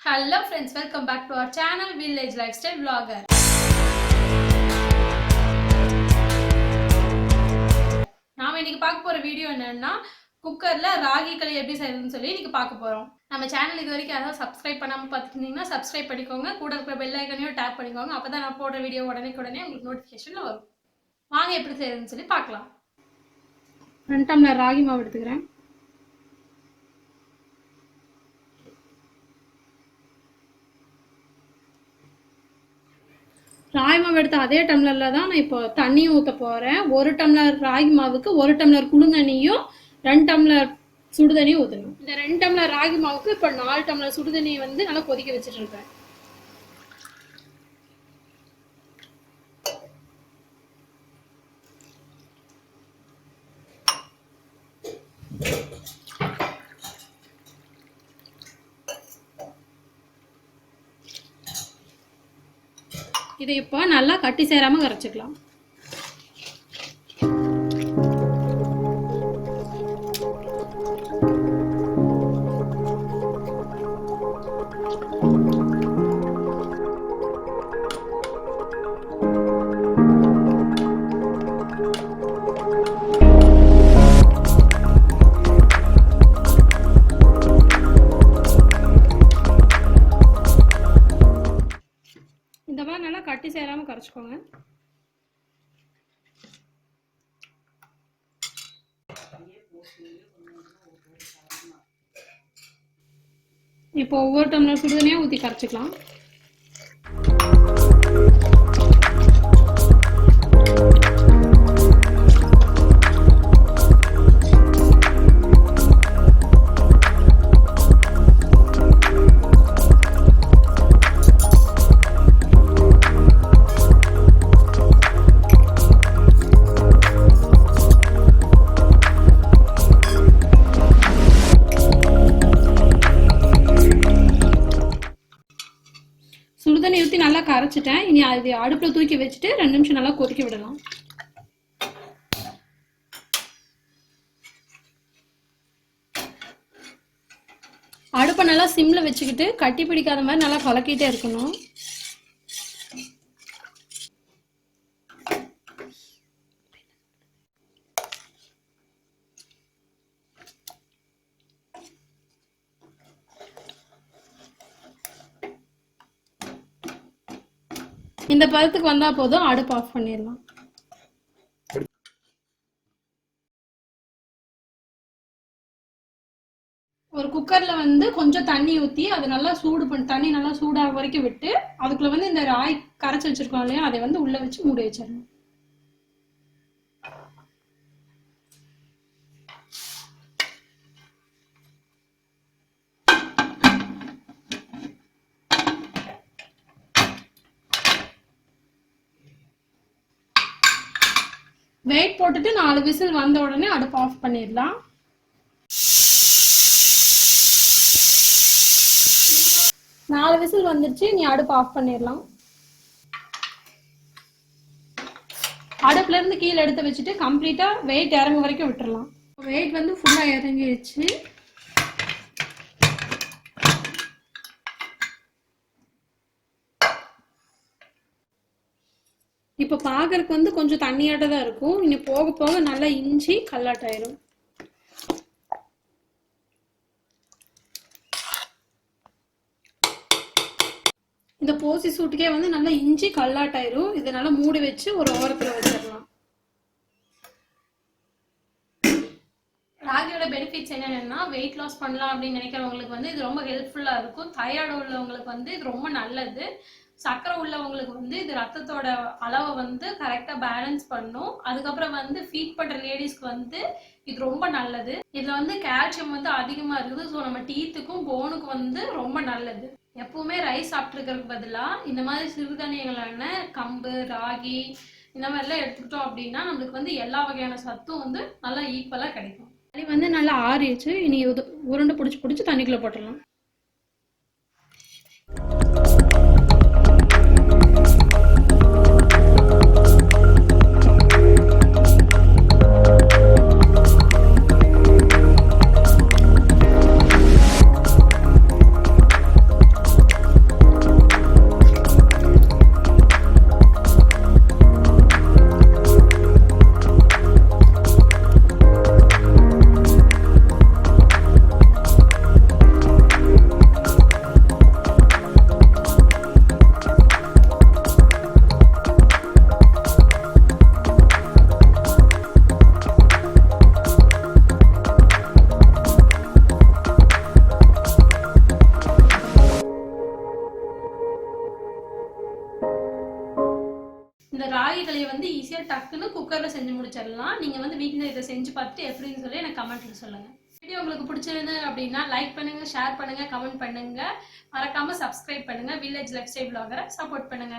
Hello friends, welcome back to our channel Village Lifestyle Vlogger. நாம இன்னைக்கு பார்க்க போற வீடியோ என்னன்னா குக்கர்ல ராகி களி எப்படி செய்யறதுன்னு சொல்லி இன்னைக்கு பார்க்க போறோம். நம்ம சேனல் இது வரைக்கும் யாராவது சப்ஸ்கிரைப் பண்ணாம பார்த்துட்டீங்கன்னா சப்ஸ்கிரைப் பண்ணிக்கோங்க. கூட இருக்கிற பெல் ஐகானையும் டேப் பண்ணிக்கோங்க. அப்பதான் நான் போடுற வீடியோ உடனே உங்களுக்கு நோட்டிஃபிகேஷன்ல வரும். வாங்க எப்படி செய்யறதுன்னு சொல்லி பார்க்கலாம். 2 டம்ளர் ராகி மாவு எடுத்துக்கிறேன். ராகி மாவு எடுத்த அதே டம்ளர்ல தான் நான் இப்போ தண்ணி ஊற்ற போகிறேன். 1 டம்ளர் ராகி மாவுக்கு 1 டம்ளர் குளுந்தண்ணியும் 2 டம்ளர் சுடுதண்ணியும் ஊற்றணும். இந்த 2 டம்ளர் ராகி மாவுக்கு இப்போ 4 டம்ளர் சுடுதண்ணியை வந்து நல்லா கொதிக்க வச்சுட்டு இருக்கேன். இதை இப்போ நல்லா கட்டி சேராம கரைச்சிக்கலாம். இந்த மாதிரி நல்லா கட்டி சேராம கரைச்சிக்கோங்க. இப்போ ஒவ்வொரு டம்ளர் சுடுதண்ணியா ஊற்றி கரைச்சிக்கலாம். சுடுதண்ணி ஊற்றி நல்லா கரைச்சிட்டேன். இனி அது அடுப்பில் தூக்கி வச்சுட்டு 2 நிமிஷம் நல்லா கொதிக்க விடலாம். அடுப்பை நல்லா சிம்ல வச்சுக்கிட்டு கட்டி பிடிக்காத மாதிரி நல்லா கலக்கிட்டே இருக்கணும். இந்த பதத்துக்கு வந்தா போதும், அடுப்பு ஆஃப் பண்ணிடலாம். ஒரு குக்கர்ல வந்து கொஞ்சம் தண்ணி ஊற்றி அது நல்லா தண்ணி நல்லா சூடாக வரைக்கும் விட்டு அதுக்குள்ள வந்து இந்த ராய் கரைச்சி வச்சிருக்கோம் இல்லையா, அதை வந்து உள்ள வச்சு மூடி வச்சிடணும். வெயிட் போட்டுட்டு 4 விசில் வந்த உடனே அடுப்பு ஆஃப் பண்ணிடலாம். நாலு விசில் வந்துருச்சு, நீ அடுப்பு ஆஃப் பண்ணிடலாம். அடுப்புல இருந்து கீழே எடுத்து வச்சுட்டு கம்ப்ளீட்டா வெயிட் இறங்க வரைக்கும் விட்டுறலாம். வெயிட் வந்து ஃபுல்லா இறங்கிடுச்சு. இப்போ பார்க்கறதுக்கு வந்து கொஞ்சம் தண்ணியாட்ட தான் இருக்கும். இனி போக போக நல்லா இஞ்சி கல்லாட்டாயிரும். இந்த போசி சூட்டுக்கே வந்து நல்லா இஞ்சி கல்லாட்டாயிரும். இதனால மூடி வச்சு ஒரு ஓரத்துல வச்சிடலாம். ராகியோட பெனிஃபிட்ஸ் என்னென்னா, வெயிட் லாஸ் பண்ணலாம் அப்படின்னு நினைக்கிறவங்களுக்கு வந்து இது ரொம்ப ஹெல்ப்ஃபுல்லா இருக்கும். தைராய்டு உள்ளவங்களுக்கு வந்து இது ரொம்ப நல்லது. சக்கரை உள்ளவங்களுக்கு வந்து இது ரத்தத்தோட அளவை வந்து கரெக்டா பேலன்ஸ் பண்ணும். அதுக்கப்புறம் வந்து ஃபீட் பண்ற லேடிஸ்க்கு வந்து இது ரொம்ப நல்லது. இதுல வந்து கால்சியம் வந்து அதிகமா இருக்குது. ஸோ நம்ம டீத்துக்கும் போனுக்கும் வந்து ரொம்ப நல்லது. எப்பவுமே ரைஸ் சாப்பிட்டு இருக்கிறதுக்கு பதிலா இந்த மாதிரி சிறுதானியங்களான கம்பு, ராகி இந்த மாதிரிலாம் எடுத்துக்கிட்டோம் அப்படின்னா நம்மளுக்கு வந்து எல்லா வகையான சத்தும் வந்து நல்லா ஈக்குவலா கிடைக்கும். களி வந்து நல்லா ஆறிடுச்சு. இனி உருண்டை பிடிச்சி தண்ணிக்குள்ள போட்டுடலாம். டக்குன்னு குக்கர்ல செஞ்சு முடிச்சிடலாம். நீங்க வந்து வீட்ல இதை செஞ்சு பார்த்துட்டு எப்படின்னு சொல்லி எனக்கு கமெண்ட்ல சொல்லுங்க. வீடியோ உங்களுக்கு பிடிச்சிருந்து அப்படின்னா லைக் பண்ணுங்க, ஷேர் பண்ணுங்க, கமெண்ட் பண்ணுங்க. மறக்காம சப்ஸ்கிரைப் பண்ணுங்க. Village life style vlogger support பண்ணுங்க.